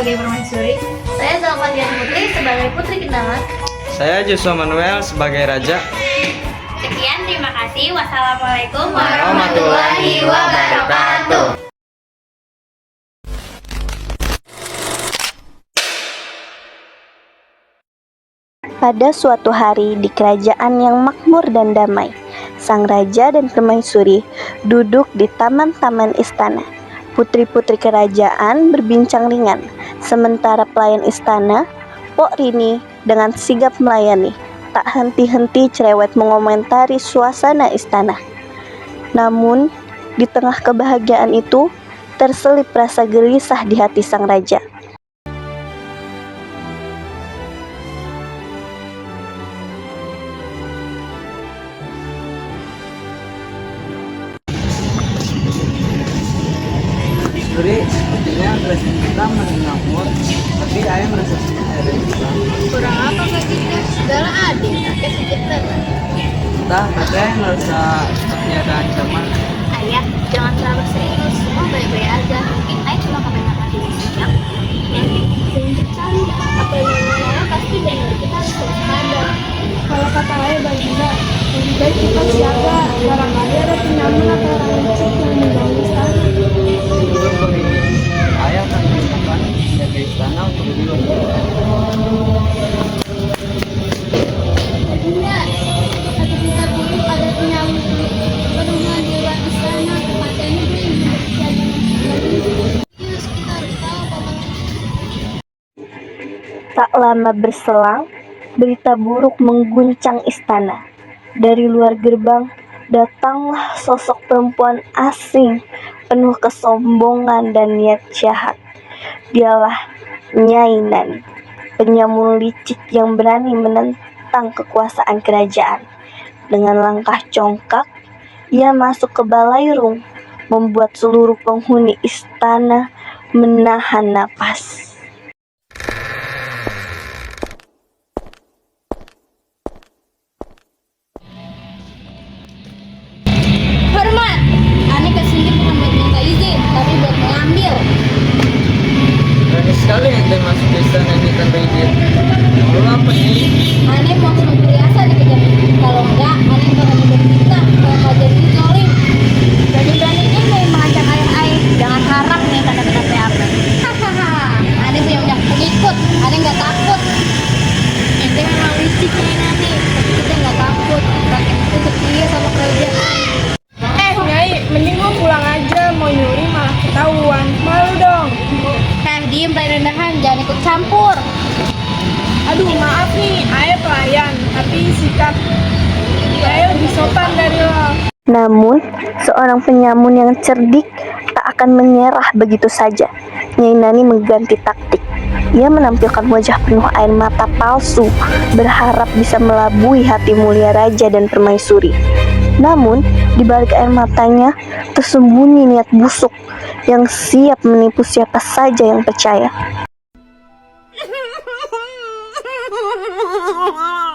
sebagai permaisuri. Saya Zalfan Putri sebagai Putri Kendalat. Saya Joshua Manuel sebagai Raja. Sekian, terima kasih. Wassalamualaikum warahmatullahi wabarakatuh. Pada suatu hari di kerajaan yang makmur dan damai, sang raja dan permaisuri duduk di taman-taman istana. Putri-putri kerajaan berbincang ringan, sementara pelayan istana, Pok Rini, dengan sigap melayani, tak henti-henti cerewet mengomentari suasana istana. Namun, di tengah kebahagiaan itu, terselip rasa gelisah di hati sang raja. Suri, sepertinya presiden kita masih makmur, tapi ayah merasa sedih ada di kita. Kurang apa Kak Cika? Segala adil, kakek sejahtera. Entah, tapi ayah merasa seperti ada ancaman. Ayah, jangan terlalu serius. Semua baik-baik aja. Mungkin ayah cuma kebanyakan diri siang. Jangan bercanda. Apa yang namanya pasti benar. Kita harus waspada. Kalau kata ayah Baginda, lebih baik kita siaga. Barangkali ada penyamun atau orang licik yang mengganggu istana. Sebelum begini, ayah akan menggunakan jaga istana untuk lebih Baginda, satu kita dulu ada penyamun perumahan di luar istana. Tempatnya belum jadi. Terus kita harus tahu paman. Tak lama berselang, berita buruk mengguncang istana. Dari luar gerbang, datanglah sosok perempuan asing, penuh kesombongan dan niat jahat. Dialah Nyai Nani, penyamun licik yang berani menentang kekuasaan kerajaan. Dengan langkah congkak, ia masuk ke balairung, membuat seluruh penghuni istana menahan napas. Hormat, aneh kesini bukan buat minta izin, tapi buat mengambil. berani sekali ente masuk ke istana ini tanpa izin. Mau apa nih? Aneh mau suruh perhiasan dikejar. Kalau enggak, aneh bakal berfitnah kalau nggak jadi zolim. Berani-beraninya mau mengancam ayah-ayah. Jangan harap nih kata-kata apa. Hahaha, aneh punya banyak pengikut, aneh nggak takut. Ente memang licik nih nanti. Tapi kita nggak takut, rakyat itu setia sama kerajaan. Nyai, mending gua pulang aja, mau nyuri malah ketahuan. Malu dong. Diem rendahan, jangan ikut campur. Aduh, maaf nih, ayah pelayan, tapi sikap ayah lebih sopan dari lo. Namun, seorang penyamun yang cerdik tak akan menyerah begitu saja. Nyai Nani mengganti taktik. Ia menampilkan wajah penuh air mata palsu, berharap bisa melabui hati mulia raja dan permaisuri. Namun, di balik air matanya tersembunyi niat busuk yang siap menipu siapa saja yang percaya.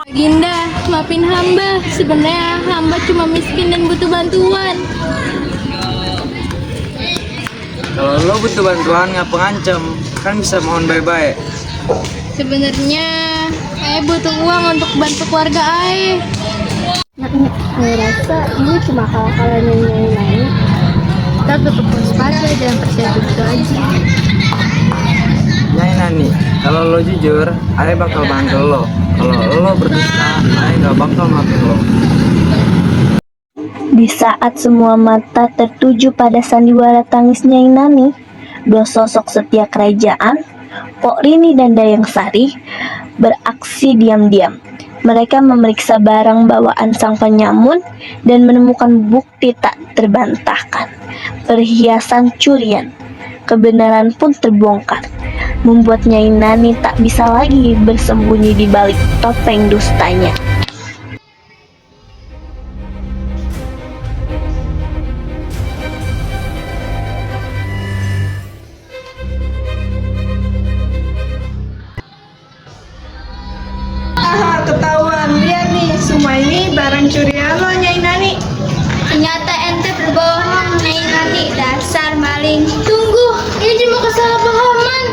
Baginda, maafin hamba. Sebenarnya hamba cuma miskin dan butuh bantuan. Kalau lo butuh bantuan, ngapa ngancam? Kan bisa mohon baik-baik. Sebenarnya saya butuh uang untuk bantu keluarga ayah. Saya rasa ini cuma hal-hal yang Nyai. Kita tutup waspada, jangan percaya begitu aja. Nyai Nani, kalau lo jujur, ayah bakal bantu lo. Kalau lo berdusta, ayah gak bakal maafin lo. Di saat semua mata tertuju pada sandiwara tangis Nyai Nani, dua sosok setia kerajaan, Pok Rini dan Dayang Sari, beraksi diam-diam. Mereka memeriksa barang bawaan sang penyamun dan menemukan bukti tak terbantahkan, perhiasan curian. Kebenaran pun terbongkar, membuat Nyai Nani tak bisa lagi bersembunyi di balik topeng dustanya. Ketahuan, lihat nih, semua ini barang curian lo, Nyai Nani. Ternyata ente berbohong, Nyai Nani. Dasar maling. Tunggu, ini cuma kesalahpahaman.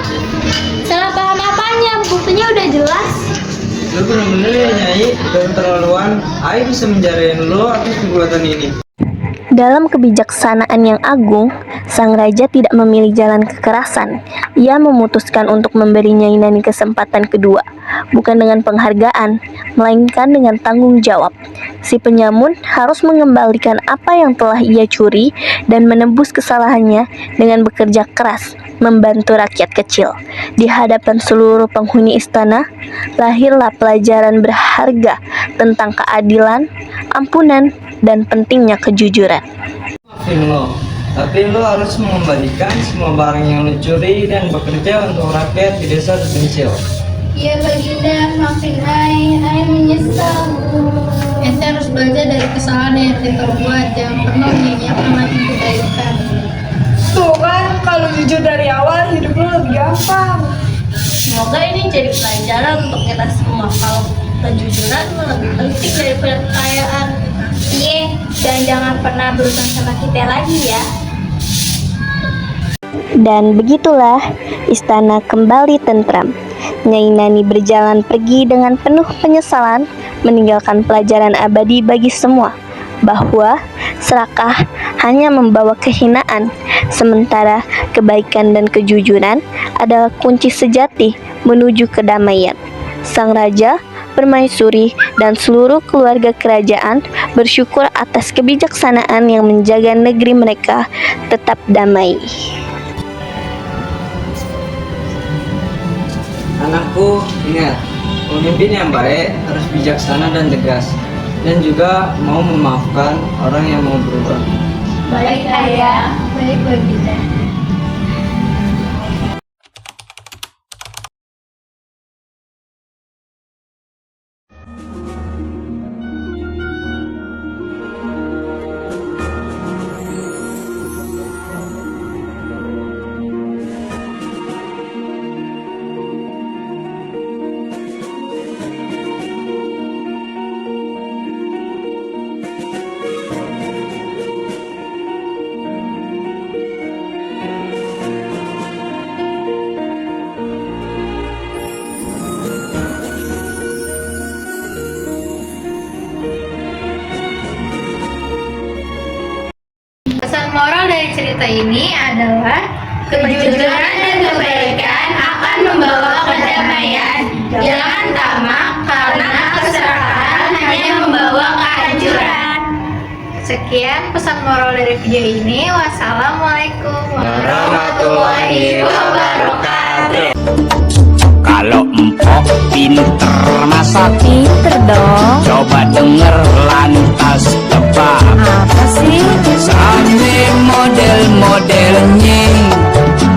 bener-bener ya Nyai, keterlaluan. Ai bisa menjarain lo atas perbuatan ini. Dalam kebijaksanaan yang agung, sang raja tidak memilih jalan kekerasan. Ia memutuskan untuk memberi Nyai Nani kesempatan kedua, bukan dengan penghargaan, melainkan dengan tanggung jawab. Si penyamun harus mengembalikan apa yang telah ia curi dan menebus kesalahannya dengan bekerja keras, membantu rakyat kecil. Di hadapan seluruh penghuni istana, lahirlah pelajaran berharga tentang keadilan, ampunan, dan pentingnya kejujuran. Maafin lo, tapi lo harus mengembalikan semua barang yang lo curi dan bekerja untuk rakyat di desa terpencil. Iya Baginda, maafin Ai menyesal. Ente harus belajar dari kesalahan yang kita buat, jangan pernah menyanyiakan lagi kebaikan. Tuh kan, kalau jujur dari awal hidup lo lebih gampang. Semoga ini jadi pelajaran untuk kita semua. Kalau kejujuran lebih penting daripada kekayaan. Iya, dan jangan pernah berurusan sama kita lagi ya. Dan begitulah istana kembali tentram. Nyai Nani berjalan pergi dengan penuh penyesalan, meninggalkan pelajaran abadi bagi semua, bahwa serakah hanya membawa kehinaan, sementara kebaikan dan kejujuran adalah kunci sejati menuju kedamaian. Sang raja, permaisuri, dan seluruh keluarga kerajaan bersyukur atas kebijaksanaan yang menjaga negeri mereka tetap damai. Anakku, ingat, pemimpin yang baik harus bijaksana dan tegas, dan juga mau memaafkan orang yang mau berubah. Baik ayah, baik Baginda. Pesan moral dari cerita ini adalah kejujuran dan kebaikan akan membawa kedamaian. Jangan tamak karena keserakahan hanya membawa kehancuran. Sekian pesan moral dari video ini. Wassalamualaikum warahmatullahi wabarakatuh. Kalau empok pinter masak, Pinter dong. coba denger lantas tebak. Apa sih? Sampai model-modelnya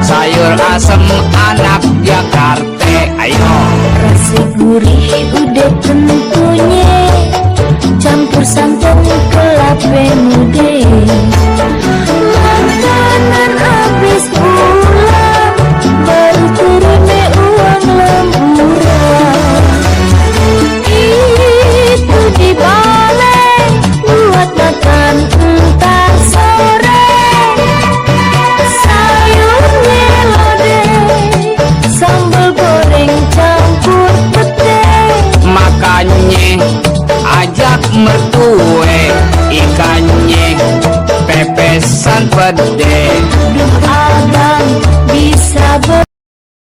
sayur asem anak Jakarta. Ayo Rasa gurih udah tentunya, campur santan kelapa muda. Makanan habis pulang, baru terima uang lemburan. Itu dibalik buat makan entar sore. Sayurnya lodeh, sambal goreng campur pete. makanya ajak mertue, ikannya pepesan pede.